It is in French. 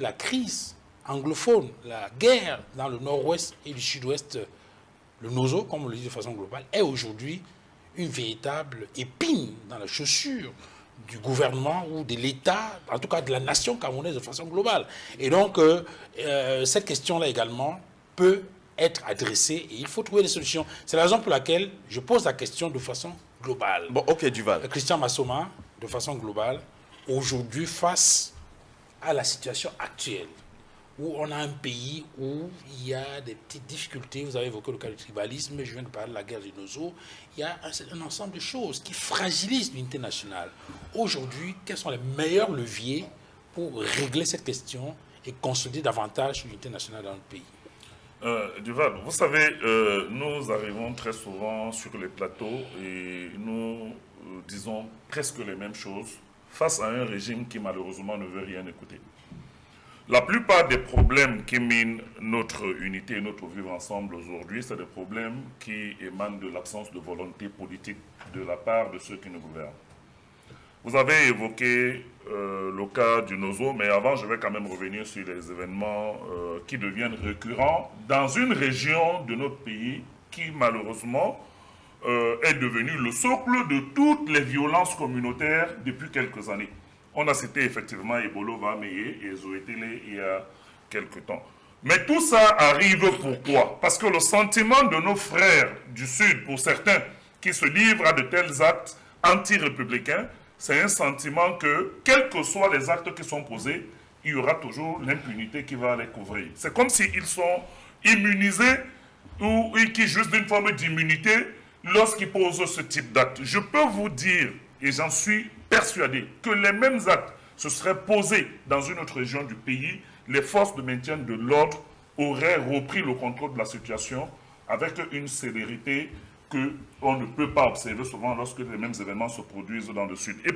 la crise anglophone, la guerre dans le nord-ouest et le sud-ouest, le NOSO, comme on le dit de façon globale, est aujourd'hui une véritable épine dans la chaussure du gouvernement ou de l'État, en tout cas de la nation camerounaise de façon globale. Et donc, cette question-là également peut être adressée et il faut trouver des solutions. C'est la raison pour laquelle je pose la question de façon globale. Bon, ok, Duval. Christian Massoma, de façon globale, aujourd'hui, face à la situation actuelle, où on a un pays où il y a des petites difficultés, vous avez évoqué le cas du tribalisme, je viens de parler de la guerre du Nozo, il y a un ensemble de choses qui fragilisent l'unité nationale. Aujourd'hui, quels sont les meilleurs leviers pour régler cette question et consolider davantage l'unité nationale dans le pays? Duval, vous savez, nous arrivons très souvent sur les plateaux et nous disons presque les mêmes choses face à un régime qui malheureusement ne veut rien écouter. La plupart des problèmes qui minent notre unité et notre vivre ensemble aujourd'hui, c'est des problèmes qui émanent de l'absence de volonté politique de la part de ceux qui nous gouvernent. Vous avez évoqué le cas du Nozo, mais avant, je vais quand même revenir sur les événements qui deviennent récurrents dans une région de notre pays qui, malheureusement, est devenue le socle de toutes les violences communautaires depuis quelques années. On a cité effectivement Ebolo Vameye et Zoétélé il y a quelques temps. Mais tout ça arrive pourquoi? Parce que le sentiment de nos frères du Sud, pour certains, qui se livrent à de tels actes anti-républicains, c'est un sentiment que, quels que soient les actes qui sont posés, il y aura toujours l'impunité qui va les couvrir. C'est comme s'ils sont immunisés ou qu'ils jouissent d'une forme d'immunité lorsqu'ils posent ce type d'actes. Je peux vous dire, et j'en suis persuadé, que les mêmes actes se seraient posés dans une autre région du pays, les forces de maintien de l'ordre auraient repris le contrôle de la situation avec une célérité qu'on ne peut pas observer souvent lorsque les mêmes événements se produisent dans le Sud. Et